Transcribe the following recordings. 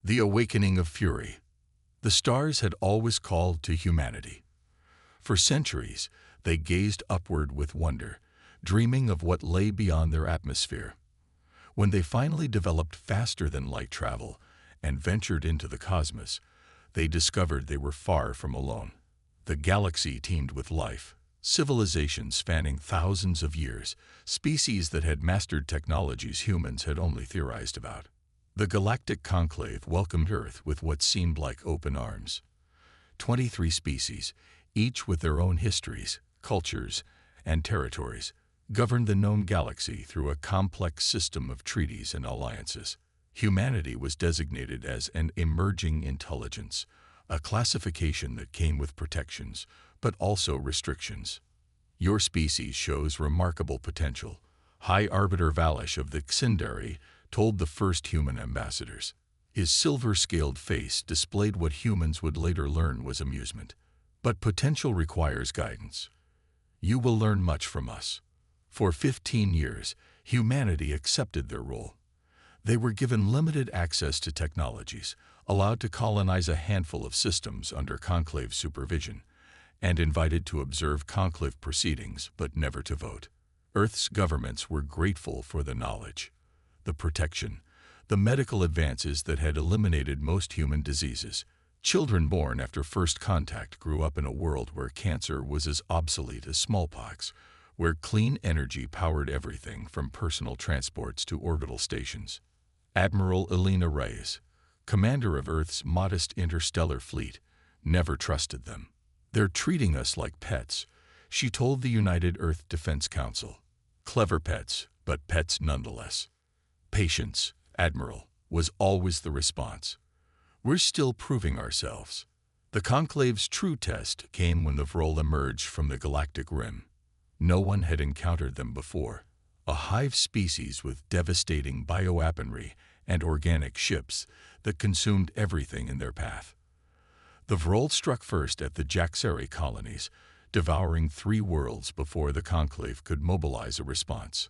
The awakening of fury. The stars had always called to humanity. For centuries, they gazed upward with wonder, dreaming of what lay beyond their atmosphere. When they finally developed faster-than-light travel and ventured into the cosmos, they discovered they were far from alone. The galaxy teemed with life, civilizations spanning thousands of years, species that had mastered technologies humans had only theorized about. The galactic conclave welcomed Earth with what seemed like open arms. 23 species, each with their own histories, cultures, and territories, governed the known galaxy through a complex system of treaties and alliances. Humanity was designated as an emerging intelligence, a classification that came with protections, but also restrictions. Your species shows remarkable potential, High Arbiter Valish of the Xindari told the first human ambassadors. His silver-scaled face displayed what humans would later learn was amusement. But potential requires guidance. You will learn much from us. For 15 years, humanity accepted their role. They were given limited access to technologies, allowed to colonize a handful of systems under conclave supervision, and invited to observe conclave proceedings but never to vote. Earth's governments were grateful for the knowledge, the protection, the medical advances that had eliminated most human diseases. Children born after first contact grew up in a world where cancer was as obsolete as smallpox, where clean energy powered everything from personal transports to orbital stations. Admiral Elena Reyes, commander of Earth's modest interstellar fleet, never trusted them. "They're treating us like pets," she told the United Earth Defense Council. "Clever pets, but pets nonetheless." "Patience, Admiral," was always the response. "We're still proving ourselves." The conclave's true test came when the Vrol emerged from the galactic rim. No one had encountered them before, a hive species with devastating bioweaponry and organic ships that consumed everything in their path. The Vrol struck first at the Jaxeri colonies, devouring 3 worlds before the conclave could mobilize a response.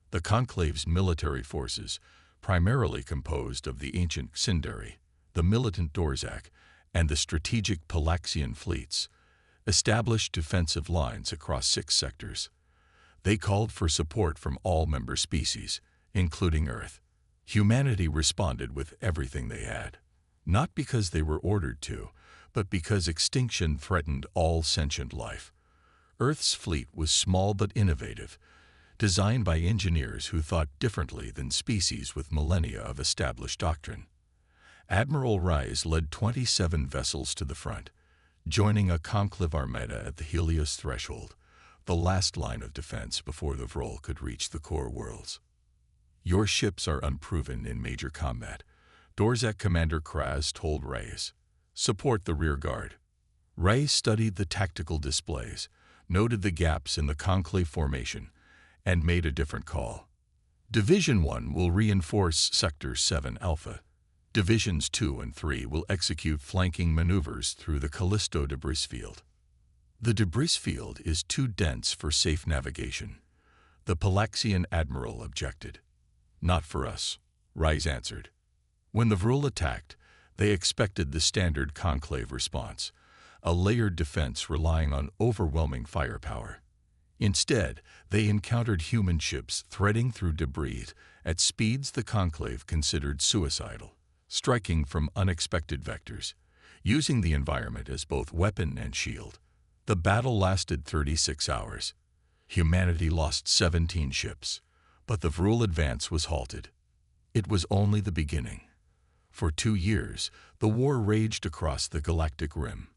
The conclave's military forces, primarily composed of the ancient Xindari, the militant Dorzak, and the strategic Palaxian fleets, established defensive lines across 6 sectors. They called for support from all member species, including Earth. Humanity responded with everything they had, not because they were ordered to, but because extinction threatened all sentient life. Earth's fleet was small but innovative, designed by engineers who thought differently than species with millennia of established doctrine. Admiral Reyes led 27 vessels to the front, joining a conclave armada at the Helios threshold, the last line of defense before the Vrol could reach the core worlds. "Your ships are unproven in major combat," Dorzak Commander Kraz told Reyes. "Support the rear guard." Reyes studied the tactical displays, noted the gaps in the conclave formation, and made a different call. Division 1 will reinforce Sector 7 Alpha. Divisions 2 and 3 will execute flanking maneuvers through the Callisto debris field. "The debris field is too dense for safe navigation," the Palaxian admiral objected. "Not for us," Reyes answered. When the Vrul attacked, they expected the standard conclave response, a layered defense relying on overwhelming firepower. Instead, they encountered human ships threading through debris at speeds the conclave considered suicidal, striking from unexpected vectors, using the environment as both weapon and shield. The battle lasted 36 hours. Humanity lost 17 ships, but the Vrul advance was halted. It was only the beginning. For 2 years, the war raged across the galactic rim.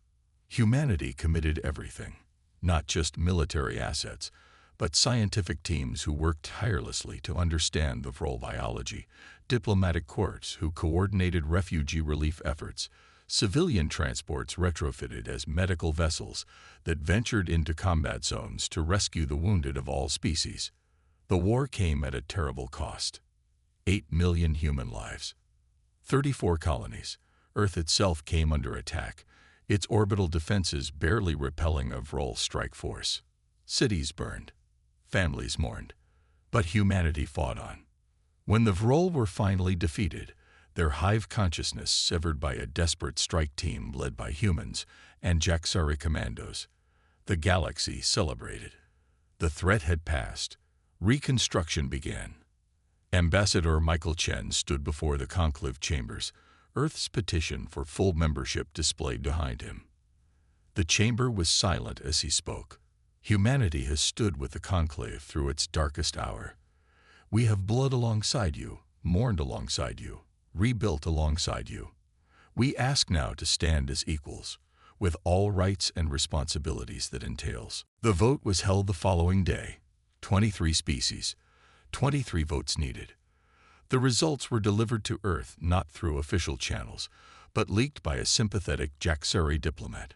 Humanity committed everything, not just military assets, but scientific teams who worked tirelessly to understand the Vrol biology, diplomatic corps who coordinated refugee relief efforts, civilian transports retrofitted as medical vessels that ventured into combat zones to rescue the wounded of all species. The war came at a terrible cost. 8 million human lives. 34 colonies. Earth itself came under attack, its orbital defenses barely repelling a Vrol strike force. Cities burned. Families mourned. But humanity fought on. When the Vrol were finally defeated, their hive consciousness severed by a desperate strike team led by humans and Jaxari commandos. The galaxy celebrated. The threat had passed. Reconstruction began. Ambassador Michael Chen stood before the conclave chambers, Earth's petition for full membership displayed behind him. The chamber was silent as he spoke. Humanity has stood with the conclave through its darkest hour. We have bled alongside you, mourned alongside you, rebuilt alongside you. We ask now to stand as equals, with all rights and responsibilities that entails. The vote was held the following day. 23 species, 23 votes needed. The results were delivered to Earth not through official channels, but leaked by a sympathetic Jaxari diplomat.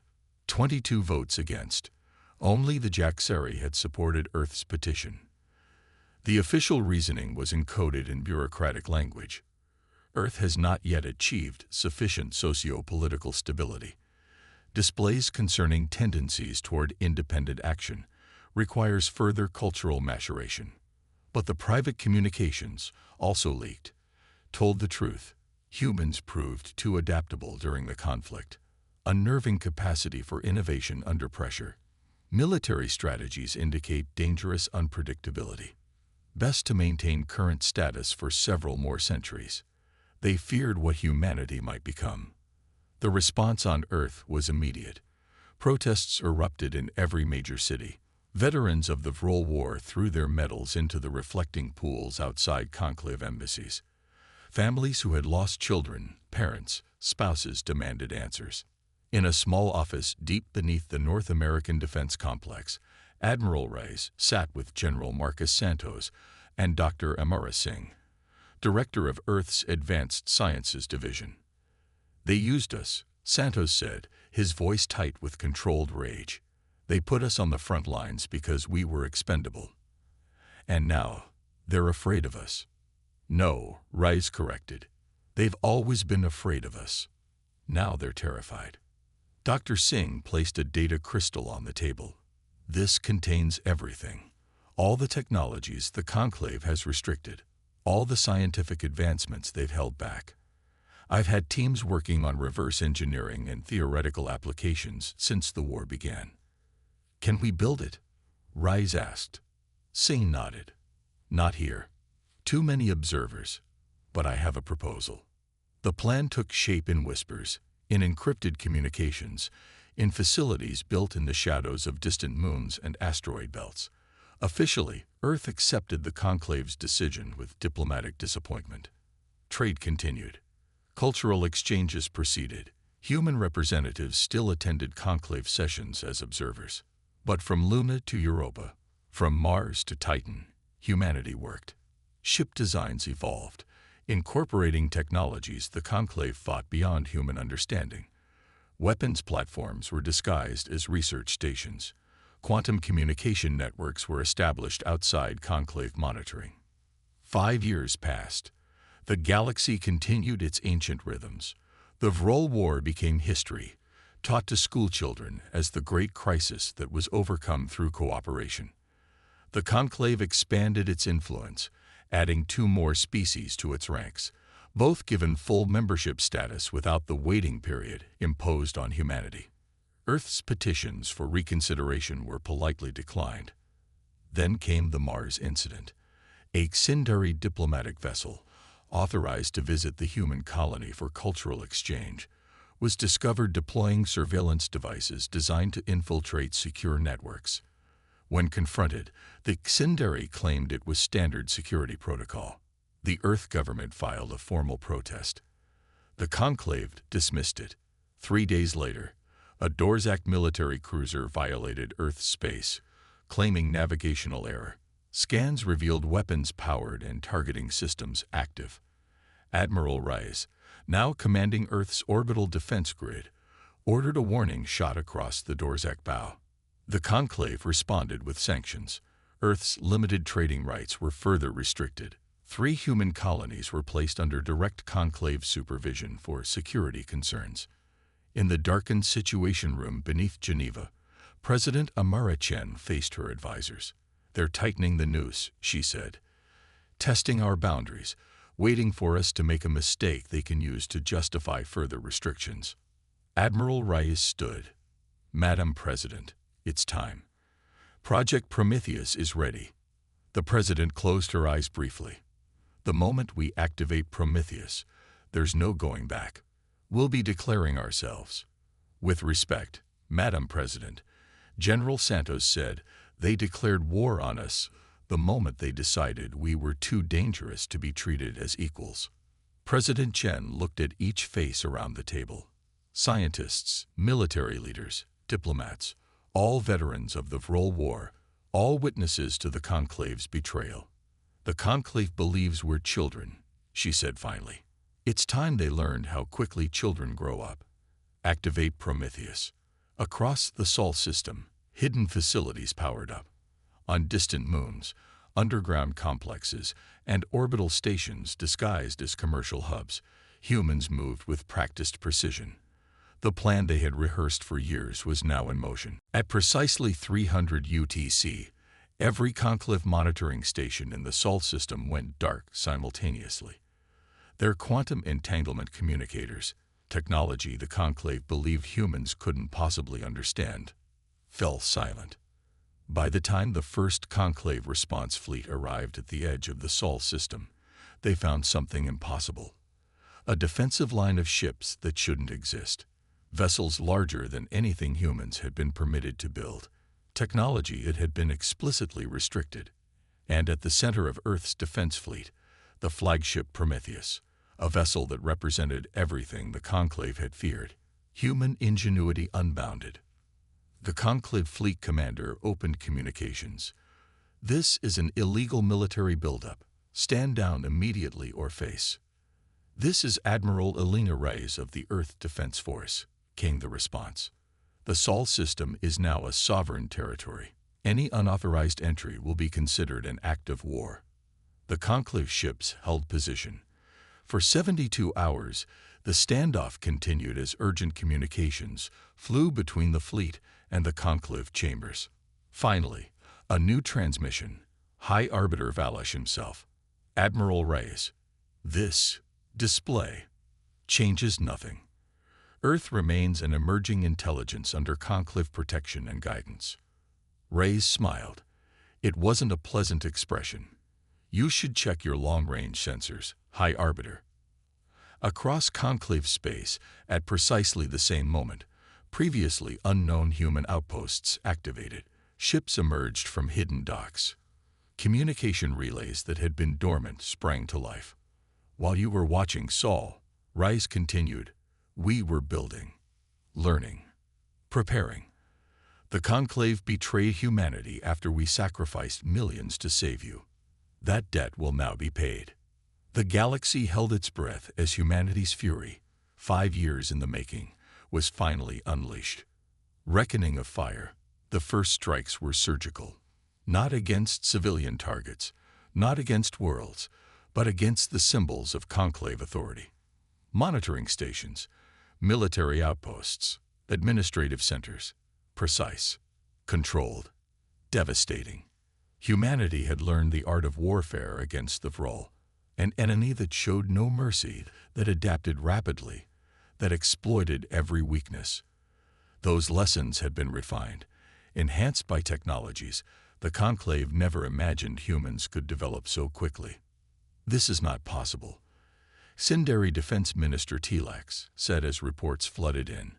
22 votes against. Only the Jaxari had supported Earth's petition. The official reasoning was encoded in bureaucratic language. Earth has not yet achieved sufficient socio-political stability. Displays concerning tendencies toward independent action requires further cultural maturation. But the private communications, also leaked, told the truth. Humans proved too adaptable during the conflict. Unnerving capacity for innovation under pressure. Military strategies indicate dangerous unpredictability. Best to maintain current status for several more centuries. They feared what humanity might become. The response on Earth was immediate. Protests erupted in every major city. Veterans of the Vrol War threw their medals into the reflecting pools outside conclave embassies. Families who had lost children, parents, spouses demanded answers. In a small office deep beneath the North American Defense Complex, Admiral Reyes sat with General Marcus Santos and Dr. Amara Singh, director of Earth's Advanced Sciences Division. "They used us," Santos said, his voice tight with controlled rage. "They put us on the front lines because we were expendable. And now, they're afraid of us." "No," Reyes corrected. "They've always been afraid of us. Now they're terrified." Dr. Singh placed a data crystal on the table. "This contains everything. All the technologies the conclave has restricted. All the scientific advancements they've held back. I've had teams working on reverse engineering and theoretical applications since the war began." "Can we build it?" Reyes asked. Singh nodded. "Not here. Too many observers. But I have a proposal." The plan took shape in whispers, in encrypted communications, in facilities built in the shadows of distant moons and asteroid belts. Officially, Earth accepted the conclave's decision with diplomatic disappointment. Trade continued. Cultural exchanges proceeded. Human representatives still attended conclave sessions as observers. But from Luna to Europa, from Mars to Titan, humanity worked. Ship designs evolved. Incorporating technologies the conclave fought beyond human understanding. Weapons platforms were disguised as research stations. Quantum communication networks were established outside conclave monitoring. 5 years passed. The galaxy continued its ancient rhythms. The Vrol War became history, taught to schoolchildren as the great crisis that was overcome through cooperation. The conclave expanded its influence, adding 2 more species to its ranks, both given full membership status without the waiting period imposed on humanity. Earth's petitions for reconsideration were politely declined. Then came the Mars incident. A Xindari diplomatic vessel, authorized to visit the human colony for cultural exchange, was discovered deploying surveillance devices designed to infiltrate secure networks. When confronted, the Xindari claimed it was standard security protocol. The Earth government filed a formal protest. The conclave dismissed it. 3 days later, a Dorzak military cruiser violated Earth's space, claiming navigational error. Scans revealed weapons-powered and targeting systems active. Admiral Reyes, now commanding Earth's orbital defense grid, ordered a warning shot across the Dorzak bow. The conclave responded with sanctions. Earth's limited trading rights were further restricted. 3 human colonies were placed under direct conclave supervision for security concerns. In the darkened Situation Room beneath Geneva, President Amara Chen faced her advisors. "They're tightening the noose," she said. "Testing our boundaries, waiting for us to make a mistake they can use to justify further restrictions. Admiral Reyes stood. "Madam President, it's time. Project Prometheus is ready." The President closed her eyes briefly. "The moment we activate Prometheus, there's no going back. We'll be declaring ourselves. With respect, Madam President," General Santos said, "they declared war on us the moment they decided we were too dangerous to be treated as equals." President Chen looked at each face around the table. Scientists, military leaders, diplomats, all veterans of the Vrol War, all witnesses to the Conclave's betrayal. "The Conclave believes we're children," she said finally. "It's time they learned how quickly children grow up. Activate Prometheus." Across the Sol system, hidden facilities powered up. On distant moons, underground complexes, and orbital stations disguised as commercial hubs, humans moved with practiced precision. The plan they had rehearsed for years was now in motion. At precisely 300 UTC, every Conclave monitoring station in the Sol system went dark simultaneously. Their quantum entanglement communicators, technology the Conclave believed humans couldn't possibly understand, fell silent. By the time the first Conclave response fleet arrived at the edge of the Sol system, they found something impossible. A defensive line of ships that shouldn't exist. Vessels larger than anything humans had been permitted to build. Technology that had been explicitly restricted. And at the center of Earth's defense fleet, the flagship Prometheus, a vessel that represented everything the Conclave had feared. Human ingenuity unbounded. The Conclave fleet commander opened communications. "This is an illegal military buildup. Stand down immediately or face." "This is Admiral Elena Reyes of the Earth Defense Force," came the response. "The Sol system is now a sovereign territory. Any unauthorized entry will be considered an act of war." The Conclave ships held position. For 72 hours, the standoff continued as urgent communications flew between the fleet and the Conclave chambers. Finally, a new transmission, High Arbiter Valash himself. "Admiral Reyes, this display changes nothing. Earth remains an emerging intelligence under Conclave protection and guidance." Reyes smiled. It wasn't a pleasant expression. "You should check your long-range sensors, High Arbiter." Across Conclave space, at precisely the same moment, previously unknown human outposts activated. Ships emerged from hidden docks. Communication relays that had been dormant sprang to life. "While you were watching Sol," Reyes continued, "we were building, learning, preparing. The Conclave betrayed humanity after we sacrificed millions to save you. That debt will now be paid." The galaxy held its breath as humanity's fury, 5 years in the making, was finally unleashed. Reckoning of fire, the first strikes were surgical. Not against civilian targets, not against worlds, but against the symbols of Conclave authority. Monitoring stations, military outposts, administrative centers, precise, controlled, devastating. Humanity had learned the art of warfare against the Vrol, an enemy that showed no mercy, that adapted rapidly, that exploited every weakness. Those lessons had been refined, enhanced by technologies the Conclave never imagined humans could develop so quickly. "This is not possible," Sindari Defense Minister Telex said as reports flooded in.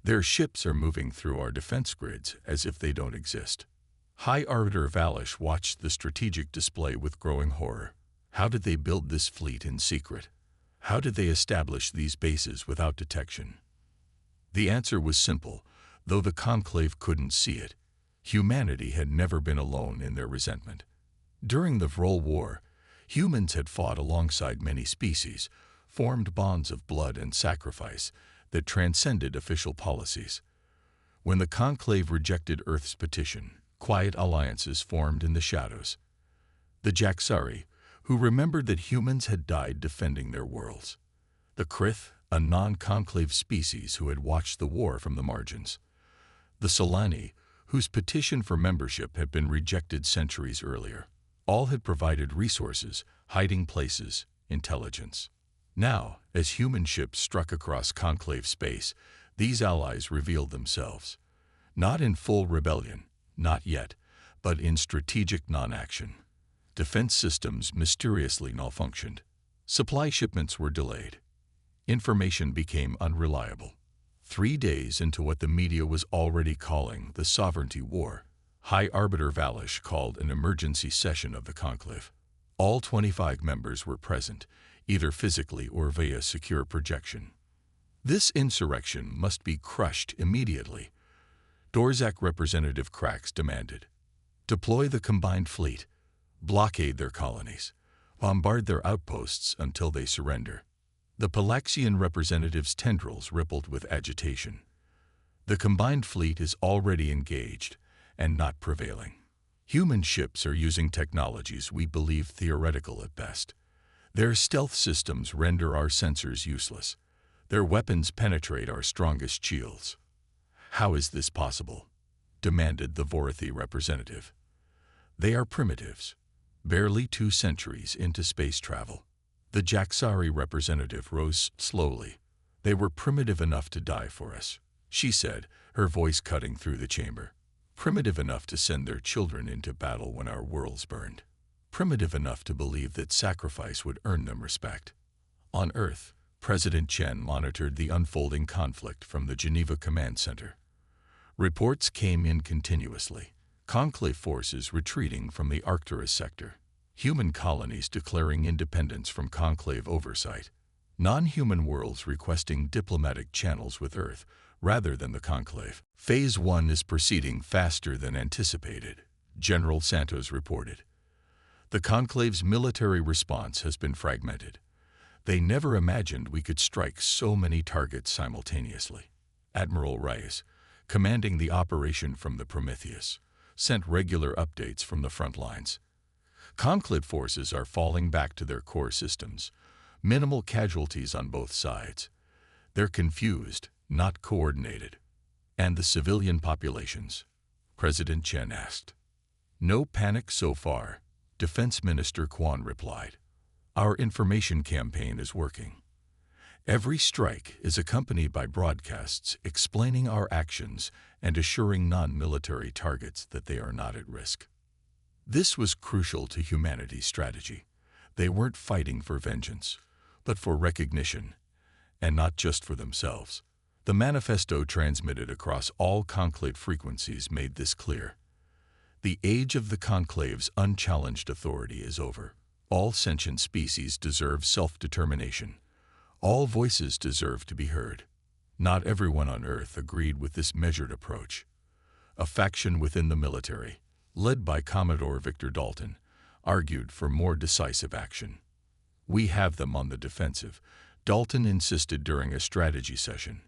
"Their ships are moving through our defense grids as if they don't exist." High Arbiter Valash watched the strategic display with growing horror. How did they build this fleet in secret? How did they establish these bases without detection? The answer was simple, though the Conclave couldn't see it. Humanity had never been alone in their resentment. During the Vrol War, humans had fought alongside many species, formed bonds of blood and sacrifice that transcended official policies. When the Conclave rejected Earth's petition, quiet alliances formed in the shadows. The Jaxari, who remembered that humans had died defending their worlds. The Krith, a non-Conclave species who had watched the war from the margins. The Solani, whose petition for membership had been rejected centuries earlier. All had provided resources, hiding places, intelligence. Now, as human ships struck across conclave space, these allies revealed themselves. Not in full rebellion, not yet, but in strategic non-action. Defense systems mysteriously malfunctioned. Supply shipments were delayed. Information became unreliable. 3 days into what the media was already calling the Sovereignty War, High Arbiter Valish called an emergency session of the conclave. All 25 members were present, either physically or via secure projection. This insurrection must be crushed immediately, Dorzak Representative Krax demanded. Deploy the combined fleet, blockade their colonies, bombard their outposts until they surrender. The Palaxian representative's tendrils rippled with agitation. The combined fleet is already engaged and not prevailing. Human ships are using technologies we believe theoretical at best. Their stealth systems render our sensors useless. Their weapons penetrate our strongest shields. How is this possible? Demanded the Vorathi representative. They are primitives, barely 2 centuries into space travel. The Jaxari representative rose slowly. They were primitive enough to die for us, she said, her voice cutting through the chamber. Primitive enough to send their children into battle when our worlds burned. Primitive enough to believe that sacrifice would earn them respect. On Earth, President Chen monitored the unfolding conflict from the Geneva Command Center. Reports came in continuously. Conclave forces retreating from the Arcturus sector. Human colonies declaring independence from Conclave oversight. Non-human worlds requesting diplomatic channels with Earth rather than the Conclave. Phase 1 is proceeding faster than anticipated, General Santos reported. The Conclave's military response has been fragmented. They never imagined we could strike so many targets simultaneously. Admiral Reyes, commanding the operation from the Prometheus, sent regular updates from the front lines. Conclave forces are falling back to their core systems. Minimal casualties on both sides. They're confused, not coordinated. And the civilian populations? President Chen asked. No panic so far, Defense Minister Quan replied. Our information campaign is working. Every strike is accompanied by broadcasts explaining our actions and assuring non-military targets that they are not at risk. This was crucial to humanity's strategy. They weren't fighting for vengeance, but for recognition, and not just for themselves. The manifesto transmitted across all conclave frequencies made this clear. The age of the conclave's unchallenged authority is over. All sentient species deserve self-determination. All voices deserve to be heard. Not everyone on Earth agreed with this measured approach. A faction within the military, led by Commodore Victor Dalton, argued for more decisive action. We have them on the defensive, Dalton insisted during a strategy session.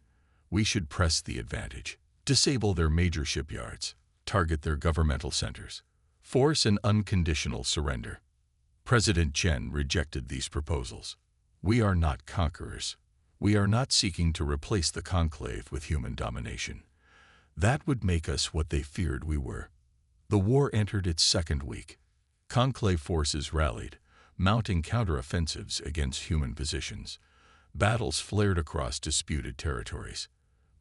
We should press the advantage, disable their major shipyards, target their governmental centers, force an unconditional surrender. President Chen rejected these proposals. We are not conquerors. We are not seeking to replace the conclave with human domination. That would make us what they feared we were. The war entered its second week. Conclave forces rallied, mounting counteroffensives against human positions. Battles flared across disputed territories.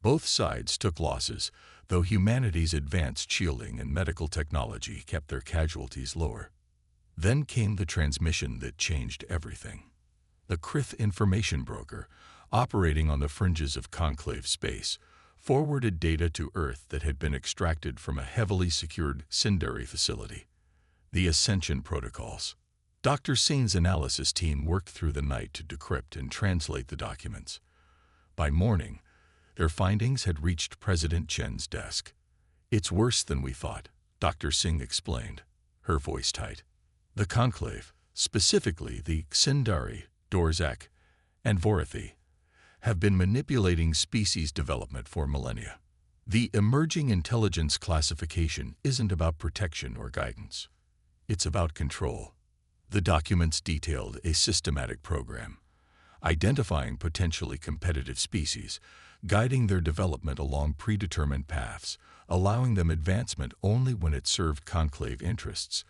Both sides took losses, though humanity's advanced shielding and medical technology kept their casualties lower. Then came the transmission that changed everything. The Krith information broker, operating on the fringes of conclave space, forwarded data to Earth that had been extracted from a heavily secured Sindari facility. The Ascension Protocols. Dr. Sain's analysis team worked through the night to decrypt and translate the documents. By morning, their findings had reached President Chen's desk. It's worse than we thought, Dr. Singh explained, her voice tight. The conclave, specifically the Sindari, Dorzak, and Vorathi, have been manipulating species development for millennia. The emerging intelligence classification isn't about protection or guidance. It's about control. The documents detailed a systematic program, identifying potentially competitive species, guiding their development along predetermined paths, allowing them advancement only when it served conclave interests,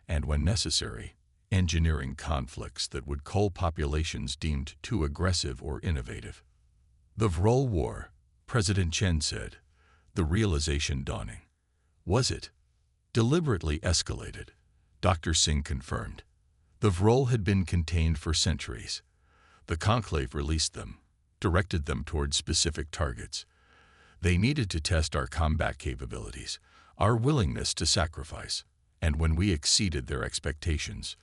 and when necessary, engineering conflicts that would cull populations deemed too aggressive or innovative. The Vrol War, President Chen said, the realization dawning. Was it? Deliberately escalated, Dr. Singh confirmed. The Vrol had been contained for centuries. The conclave released them, directed them toward specific targets. They needed to test our combat capabilities, our willingness to sacrifice, and when we exceeded their expectations,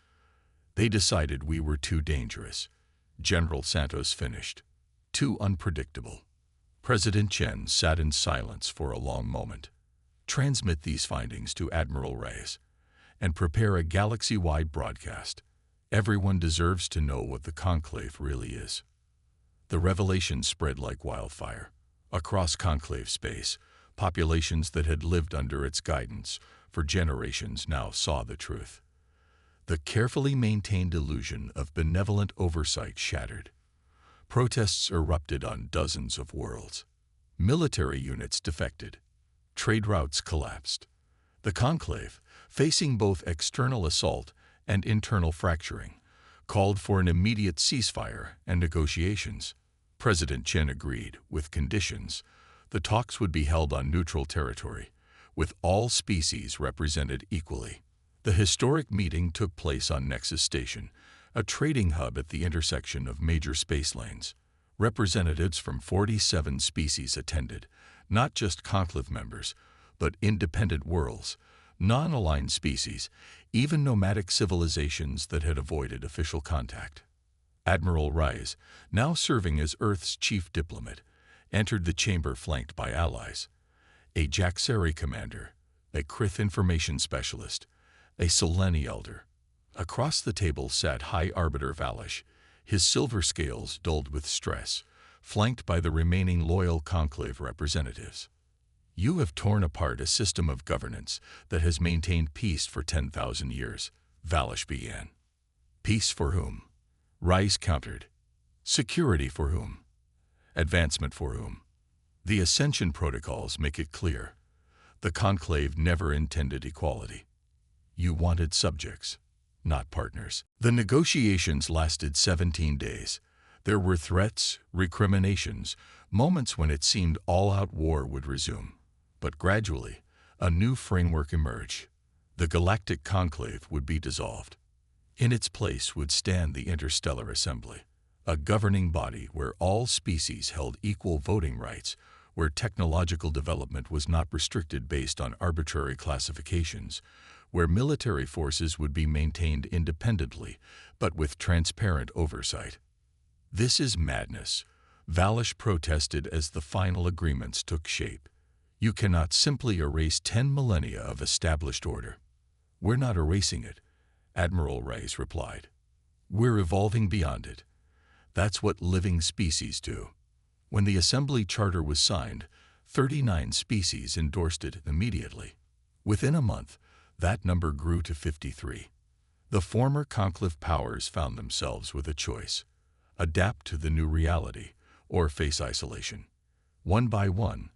they decided we were too dangerous. General Santos finished. Too unpredictable. President Chen sat in silence for a long moment. Transmit these findings to Admiral Reyes and prepare a galaxy-wide broadcast. Everyone deserves to know what the conclave really is. The revelation spread like wildfire. Across conclave space, populations that had lived under its guidance for generations now saw the truth. The carefully maintained illusion of benevolent oversight shattered. Protests erupted on dozens of worlds. Military units defected. Trade routes collapsed. The conclave, facing both external assault and internal fracturing, called for an immediate ceasefire and negotiations. President Chen agreed, with conditions. The talks would be held on neutral territory, with all species represented equally. The historic meeting took place on Nexus Station, a trading hub at the intersection of major space lanes. Representatives from 47 species attended, not just conclave members, but independent worlds, non-aligned species, even nomadic civilizations that had avoided official contact. Admiral Reyes, now serving as Earth's chief diplomat, entered the chamber flanked by allies. A Jaxeri commander, a Krith information specialist, a Seleni elder. Across the table sat High Arbiter Valish, his silver scales dulled with stress, flanked by the remaining loyal conclave representatives. You have torn apart a system of governance that has maintained peace for 10,000 years, Valish began. Peace for whom? Rice countered. Security for whom? Advancement for whom? The Ascension protocols make it clear. The conclave never intended equality. You wanted subjects, not partners. The negotiations lasted 17 days. There were threats, recriminations, moments when it seemed all-out war would resume. But gradually, a new framework emerged. The Galactic Conclave would be dissolved. In its place would stand the Interstellar Assembly, a governing body where all species held equal voting rights, where technological development was not restricted based on arbitrary classifications, where military forces would be maintained independently, but with transparent oversight. This is madness, Valish protested as the final agreements took shape. You cannot simply erase 10 millennia of established order. We're not erasing it, Admiral Reyes replied. We're evolving beyond it. That's what living species do. When the Assembly Charter was signed, 39 species endorsed it immediately. Within a month, that number grew to 53. The former conclave powers found themselves with a choice: adapt to the new reality or face isolation. One by one,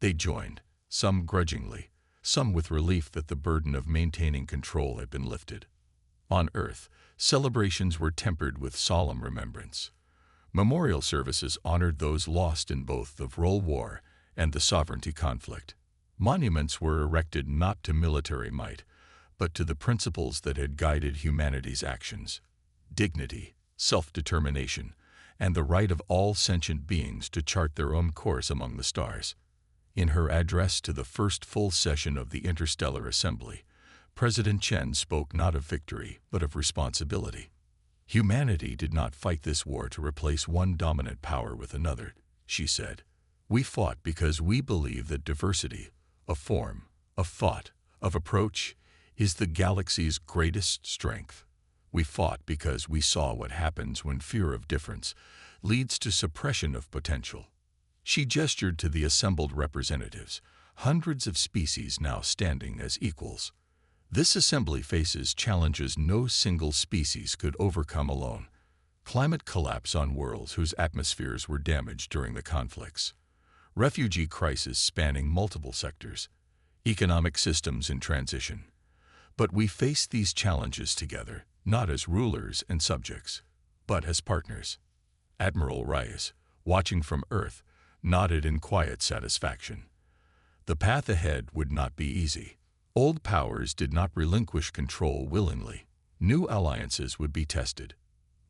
they joined, some grudgingly, some with relief that the burden of maintaining control had been lifted. On Earth, celebrations were tempered with solemn remembrance. Memorial services honored those lost in both the Vrol War and the sovereignty conflict. Monuments were erected not to military might, but to the principles that had guided humanity's actions: dignity, self-determination, and the right of all sentient beings to chart their own course among the stars. In her address to the first full session of the Interstellar Assembly, President Chen spoke not of victory, but of responsibility. Humanity did not fight this war to replace one dominant power with another, she said. We fought because we believe that diversity, of form, of thought, of approach, is the galaxy's greatest strength. We fought because we saw what happens when fear of difference leads to suppression of potential. She gestured to the assembled representatives, hundreds of species now standing as equals. This assembly faces challenges no single species could overcome alone. Climate collapse on worlds whose atmospheres were damaged during the conflicts. Refugee crisis spanning multiple sectors. Economic systems in transition. But we face these challenges together, not as rulers and subjects, but as partners. Admiral Reyes, watching from Earth, nodded in quiet satisfaction. The path ahead would not be easy. Old powers did not relinquish control willingly. New alliances would be tested.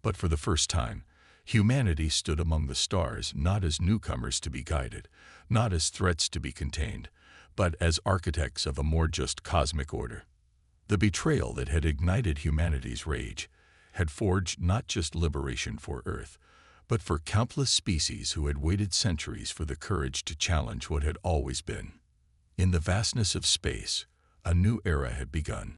But for the first time, humanity stood among the stars not as newcomers to be guided, not as threats to be contained, but as architects of a more just cosmic order. The betrayal that had ignited humanity's rage had forged not just liberation for Earth, but for countless species who had waited centuries for the courage to challenge what had always been. In the vastness of space, a new era had begun.